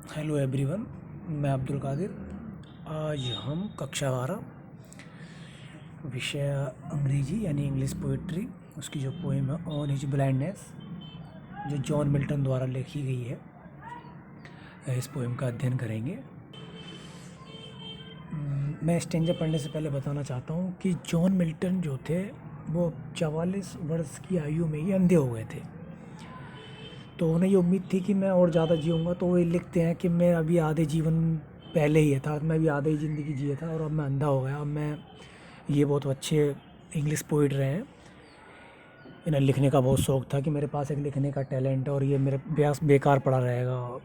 Hello everyone, मैं अब्दुल कादिर। आज हम कक्षा 12 विषय अंग्रेजी यानी इंग्लिश पोइट्री, उसकी जो पोएम है ऑन हिज ब्लाइंडनेस, जो जॉन मिल्टन द्वारा लिखी गई है, इस पोएम का अध्ययन करेंगे। मैं स्टेंजा पढ़ने से पहले बताना चाहता हूँ कि जॉन मिल्टन जो थे वो 44 वर्ष की आयु में ही अंधे हो गए थे। तो उन्हें ये उम्मीद थी कि मैं और ज़्यादा जीऊँगा, तो वो ये लिखते हैं कि मैं अभी आधे जीवन पहले ही था, मैं अभी आधे ही ज़िंदगी जिया था और अब मैं अंधा हो गया। अब मैं ये बहुत अच्छे इंग्लिश पोइट रहे हैं, इन्हें लिखने का बहुत शौक़ था कि मेरे पास एक लिखने का टैलेंट और ये मेरे प्रयास बेकार पड़ा रहेगा,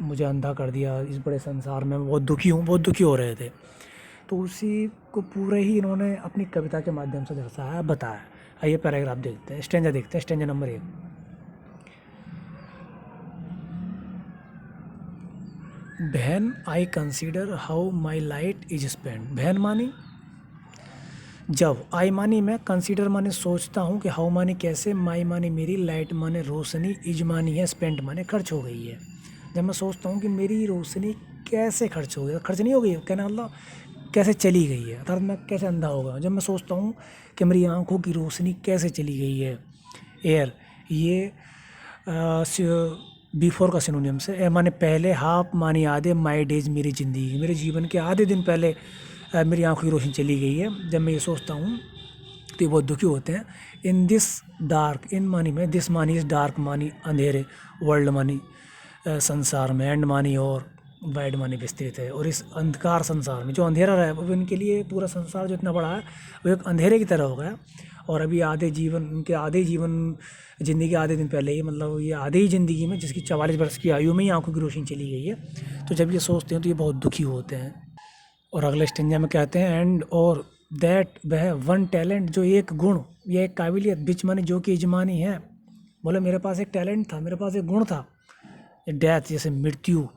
मुझे अंधा कर दिया इस बड़े संसार में, मैं बहुत दुखी हो रहे थे। तो उसी को पूरे ही इन्होंने अपनी कविता के माध्यम से दर्शाया, बताया। आइए पैराग्राफ देखते हैं, स्टेंजा देखते हैं। Stanza number 1। When I consider how my light is spent, when मानी जब, आई मानी मैं, कंसीडर माने सोचता हूँ कि हाउ मानी कैसे, माई मानी मेरी, लाइट माने रोशनी, इज मानी है, स्पेंट माने खर्च हो गई है। जब मैं सोचता हूँ कि मेरी रोशनी कैसे खर्च हो गई, खर्च नहीं हो गई, कहना अल्लाह कैसे चली गई है, अर्थात मैं कैसे अंधा हो गया। जब मैं सोचता हूँ कि मेरी आँखों की रोशनी कैसे चली गई है। एयर, ये बिफोर का सिनोनियम से, ए माने पहले, हाफ मानी आधे, माई डेज मेरी ज़िंदगी, मेरे जीवन के आधे दिन पहले मेरी आँखों की रोशनी चली गई है। जब मैं ये सोचता हूँ तो ये बहुत दुखी होते हैं। इन दिस डार्क, इन मानी में, दिस मानी इस डार्क मानी अंधेरे, वर्ल्ड मानी संसार में, एंड मानी और वाइड मानी विस्तृत है। और इस अंधकार संसार में जो अंधेरा रहा है, वो इनके लिए पूरा संसार जो इतना बड़ा है वो एक अंधेरे की तरह हो गया। और अभी आधे जीवन, उनके आधे जीवन, ज़िंदगी के आधे दिन पहले ही, मतलब ये आधे ही ज़िंदगी में, जिसकी 44 वर्ष की आयु में ही आँखों की रोशनी चली गई है। तो जब ये सोचते हैं तो ये बहुत दुखी होते हैं। और अगले स्टेंजा में कहते हैं, एंड और दैट, वह वन टैलेंट, जो एक गुण या एक काबिलियत, बिच माने जो कि इजमानी है। बोले मेरे पास एक टैलेंट था, मेरे पास एक गुण था। डेथ, जैसे मृत्यु,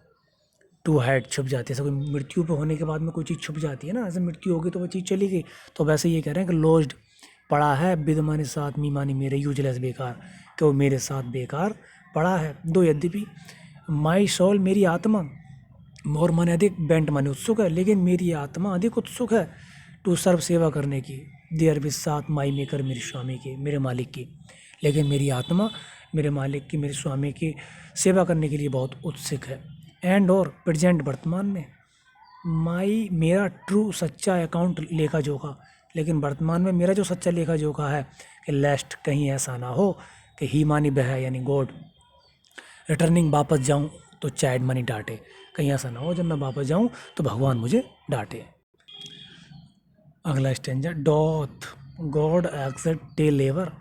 टू हाइड, छुप जाती है। जैसे कोई मृत्यु पे होने के बाद में कोई चीज़ छुप जाती है ना, ऐसे मृत्यु हो गई तो वो चीज़ चली गई। तो वैसे ये कह रहे हैं कि लॉस्ट, पड़ा है, विद मानी साथ, मी मानी मेरे, यूजलेस बेकार, कि वो मेरे साथ बेकार पड़ा है। दो, यद्यपि माई सोल, मेरी आत्मा, मोर माने अधिक, बेंट माने उत्सुक है, लेकिन मेरी आत्मा अधिक उत्सुक है टू सर्व, सेवा करने की, देयर विद साथ माई मेकर, मेरे स्वामी की, मेरे मालिक की। लेकिन मेरी आत्मा मेरे मालिक की, मेरे स्वामी की सेवा करने के लिए बहुत उत्सुक है। एंड और प्रेजेंट, वर्तमान में, माई मेरा ट्रू, सच्चा अकाउंट, लेखा जोखा, लेकिन वर्तमान में मेरा जो सच्चा लेखा जोखा है कि लेस्ट, कहीं ऐसा ना हो कि ही मानी बह यानी गॉड, रिटर्निंग, वापस जाऊं तो चाइल्ड मानी डांटे, कहीं ऐसा ना हो जब मैं वापस जाऊं तो भगवान मुझे डांटे। अगला stanza, doth God exact tell ever,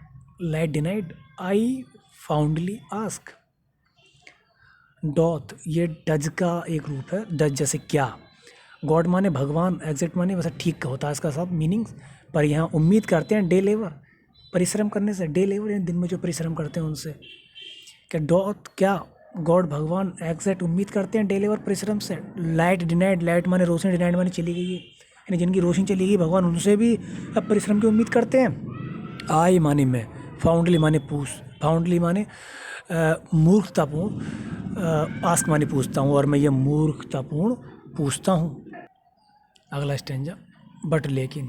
light denied, I fondly ask. Doth, ये डज का एक रूप है, डज जैसे क्या, गॉड माने भगवान, एग्जैक्ट माने वैसे ठीक का होता है इसका सब मीनिंग्स। पर यहाँ उम्मीद करते हैं डे लेवर, परिश्रम करने से, डे लेवर दिन में जो परिश्रम करते हैं उनसे। क्या डॉथ, क्या गॉड भगवान, एग्जैक्ट उम्मीद करते हैं डे लेवर परिश्रम से। लाइट डिनाइड, लाइट माने रोशनी, डिनाइड माने चली गई है, यानी जिनकी रोशनी चली गई भगवान उनसे भी अब परिश्रम की उम्मीद करते हैं। आई माने मैं, फाउंडली माने पूछ, फाउंडली माने मूर्खतापूर्ण, आस्क माने पूछता हूँ, और मैं ये मूर्खतापूर्ण पूछता हूँ। अगला स्टेंजा, बट लेकिन,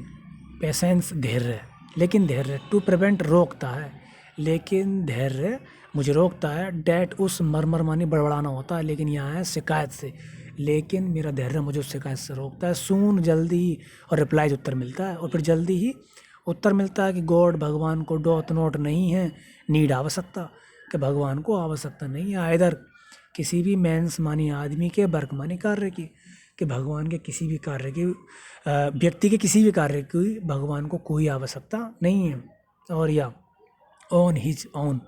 पेशेंस धैर्य, लेकिन धैर्य, टू प्रिवेंट रोकता है, लेकिन धैर्य मुझे रोकता है। डैट, उस, मरमर मानी बड़बड़ाना होता है, लेकिन यहाँ है शिकायत से, लेकिन मेरा धैर्य मुझे उस शिकायत से रोकता है। सून, जल्दी ही, और रिप्लाइज, उत्तर मिलता है, और फिर जल्दी ही उत्तर मिलता है कि गॉड, भगवान को, डॉथ नोट नहीं है, नीड, आवश्यकता, कि भगवान को आवश्यकता नहीं है। आइदर, किसी भी मैंस मानी आदमी के, वर्क मानी कार्य की, कि भगवान के किसी भी कार्य की, व्यक्ति के किसी भी कार्य की भगवान को कोई आवश्यकता नहीं है। और या ऑन हिज ऑन,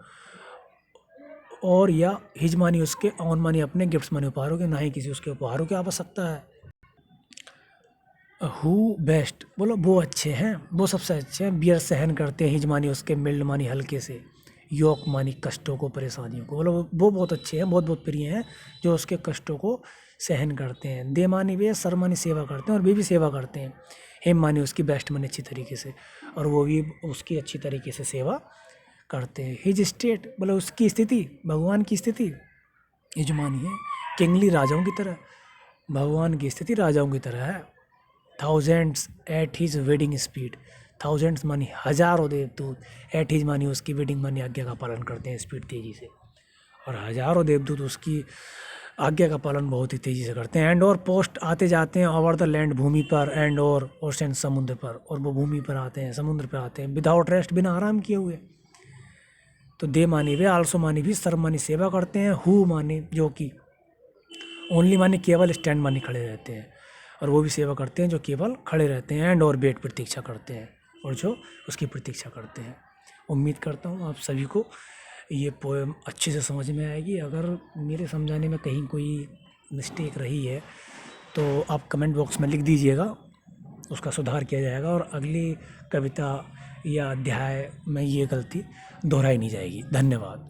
और या हिज मानी उसके, ऑन मानी अपने, गिफ्ट्स मानी उपहारों के, ना ही किसी उसके उपहारों की आवश्यकता है। हु बेस्ट, बोलो वो अच्छे हैं, वो सबसे अच्छे हैं। बियर, सहन करते हैं, हिज मानी उसके, मिल्ड मानी हल्के से, योक मानी कष्टों को, परेशानियों को, बोलो वो बहुत अच्छे हैं, बहुत बहुत प्रिय हैं जो उसके कष्टों को सहन करते हैं। दे मानी वे, सर मानी सेवा करते हैं, और वे भी सेवा करते हैं। हेम मानी उसकी, बेस्ट मानी अच्छी तरीके से, और वो भी उसकी अच्छी तरीके से सेवा करते हैं। हिज स्टेट, बोले उसकी स्थिति, भगवान की स्थिति, यजमानी है, किंगली राजाओं की तरह, भगवान की स्थिति राजाओं की तरह है। Thousands at his wedding speed, thousands मानी हजारों देवदूत, एट हिज मानी उसकी वेडिंग मानी आज्ञा का पालन करते हैं स्पीड तेजी से, और हजारों देवदूत उसकी आज्ञा का पालन बहुत ही तेजी से करते हैं। एंड और पोस्ट आते जाते हैं ओवर द लैंड भूमि पर, एंड और ओशन समुद्र पर, और वो भूमि पर आते हैं, समुद्र पर आते हैं, विदाउट रेस्ट, बिना आराम किए हुए। तो दे मानी वे, आल्सो मानी भी, सर्व मानी सेवा करते हैं, हु मानी जो कि, ओनली मानी केवल, स्टैंड मानी खड़े रहते हैं, और वो भी सेवा करते हैं जो केवल खड़े रहते हैं, एंड और वेट प्रतीक्षा करते हैं, और जो उसकी प्रतीक्षा करते हैं। उम्मीद करता हूँ आप सभी को ये पोएम अच्छे से समझ में आएगी। अगर मेरे समझाने में कहीं कोई मिस्टेक रही है तो आप कमेंट बॉक्स में लिख दीजिएगा, उसका सुधार किया जाएगा, और अगली कविता या अध्याय में ये गलती दोहराई नहीं जाएगी। धन्यवाद।